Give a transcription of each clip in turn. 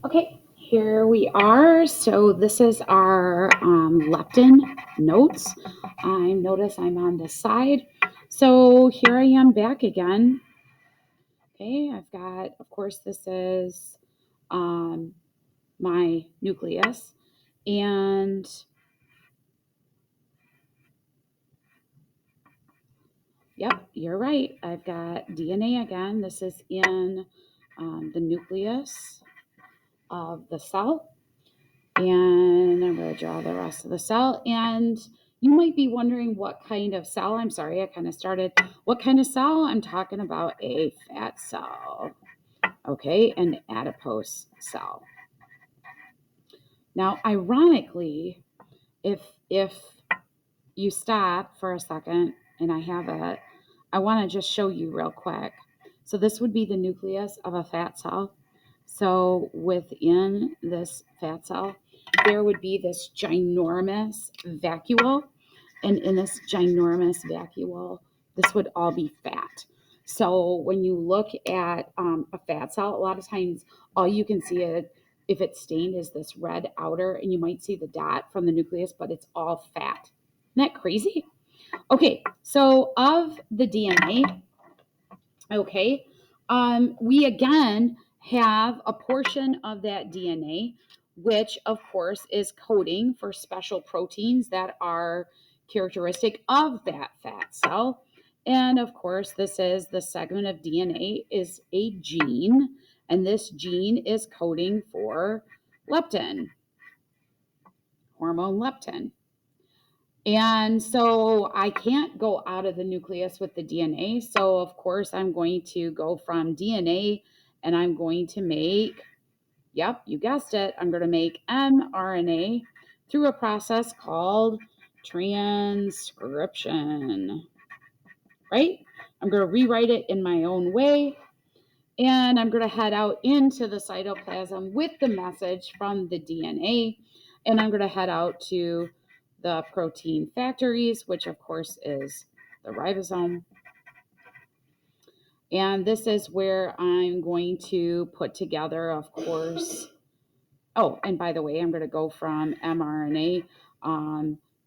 Okay, here we are. So this is our leptin notes. I notice I'm on the side. So here I am back again. Okay, I've got, of course, this is um, my nucleus. And yep, you're right. I've got DNA again. This is in the nucleus of the cell. And I'm going to draw the rest of the cell. And you might be wondering what kind of cell. I'm sorry, I kind of started. What kind of cell? I'm talking about a fat cell. Okay, an adipose cell. Now, ironically, if you stop for a second and I have it, I want to just show you real quick. So this would be the nucleus of a fat cell. So within this fat cell, there would be this ginormous vacuole. And in this ginormous vacuole, this would all be fat. So when you look at a fat cell, a lot of times all you can see it, if it's stained, is this red outer, and you might see the dot from the nucleus, but it's all fat. Isn't that crazy? Okay, so of the DNA, okay, we again have a portion of that DNA, which of course is coding for special proteins that are characteristic of that fat cell. And of course, this is the segment of DNA is a gene, and this gene is coding for leptin, hormone leptin. And so I can't go out of the nucleus with the DNA. So, of course, I'm going to go from DNA and I'm going to make, yep, you guessed it, I'm going to make mRNA through a process called transcription, right? I'm going to rewrite it in my own way. And I'm going to head out into the cytoplasm with the message from the DNA. And I'm going to head out to the protein factories, which of course is the ribosome. And this is where I'm going to put together, of course. Oh, and by the way, I'm going to go from mRNA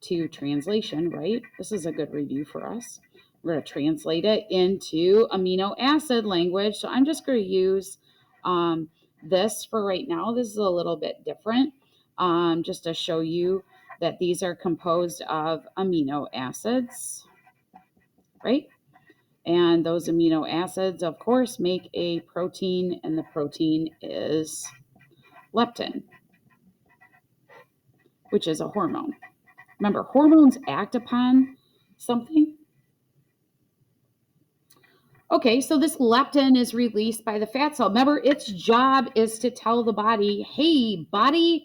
to translation, right? This is a good review for us. We're going to translate it into amino acid language. So I'm just going to use this for right now. This is a little bit different, just to show you that these are composed of amino acids, right? And those amino acids, of course, make a protein, and the protein is leptin, which is a hormone. Remember, hormones act upon something. Okay, so this leptin is released by the fat cell. Remember, its job is to tell the body, hey, body,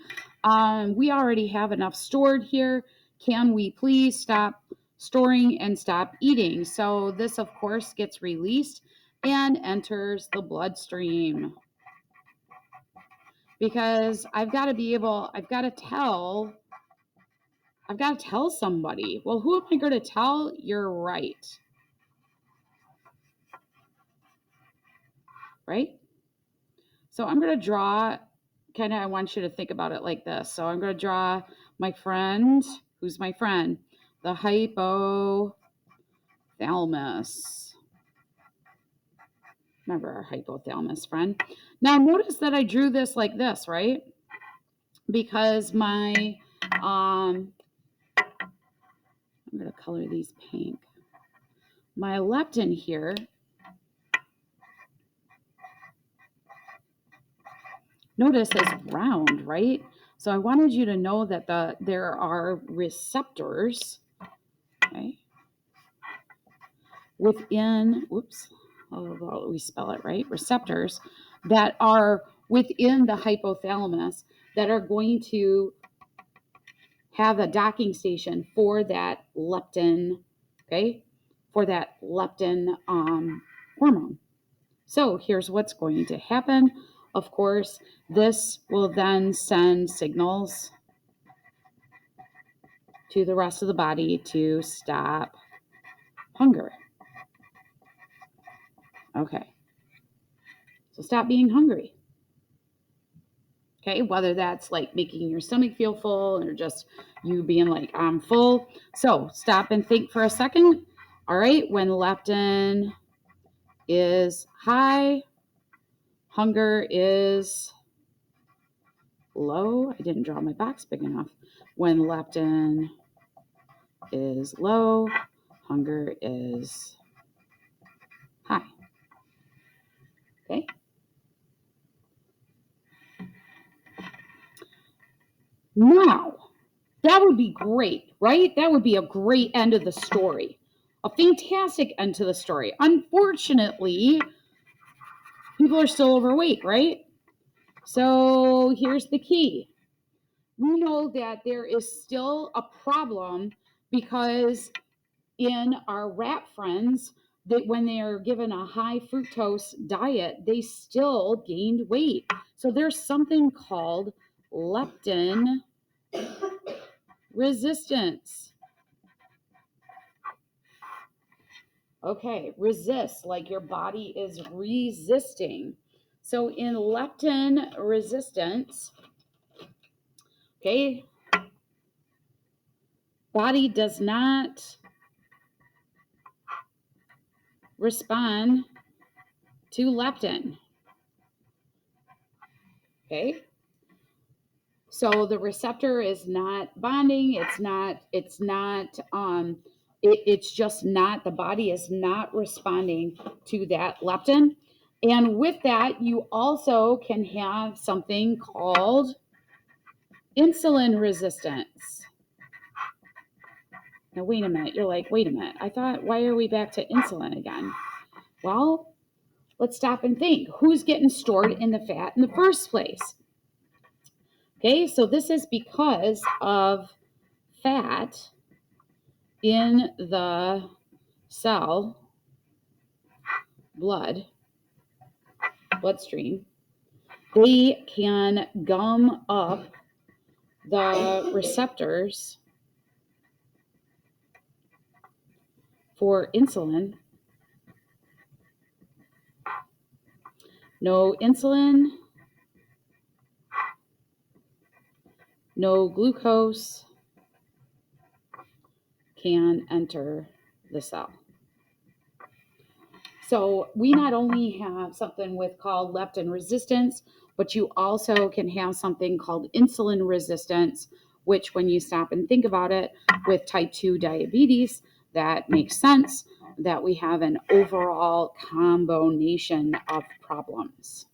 we already have enough stored here. Can we please stop storing and stop eating? So this, of course, gets released and enters the bloodstream. Because I've got to tell somebody. Well, who am I going to tell? You're right. Right? So I'm going to draw, I want you to think about it like this. So I'm going to draw my friend. Who's my friend? The hypothalamus. Remember our hypothalamus friend. Now notice that I drew this like this, right? Because my, I'm going to color these pink. My leptin here, notice is round, right? So I wanted you to know that there are receptors, okay, within, we spell it right, receptors that are within the hypothalamus that are going to have a docking station for that leptin, okay, for that leptin hormone. So here's what's going to happen. Of course, this will then send signals to the rest of the body to stop hunger. Okay. So stop being hungry. Okay, whether that's like making your stomach feel full or just you being like, I'm full. So stop and think for a second. All right, when leptin is high, hunger is low. I didn't draw my box big enough. When leptin is low, hunger is high. Okay. Now, that would be great, right? That would be a great end of the story. A fantastic end to the story. Unfortunately, people are still overweight, right? So here's the key. We know that there is still a problem because in our rat friends, that when they are given a high fructose diet, they still gained weight. So there's something called leptin resistance. Okay, resist, like your body is resisting. So in leptin resistance, okay, body does not respond to leptin. Okay, so the receptor is not bonding. It's just not, the body is not responding to that leptin. And with that, you also can have something called insulin resistance. Now, wait a minute. You're like, wait a minute. I thought, why are we back to insulin again? Well, let's stop and think. Who's getting stored in the fat in the first place? Okay, so this is because of fat in the cell bloodstream. They can gum up the receptors for insulin. No insulin, no glucose can enter the cell. So we not only have something called leptin resistance, but you also can have something called insulin resistance, which when you stop and think about it, with type 2 diabetes, that makes sense that we have an overall combination of problems.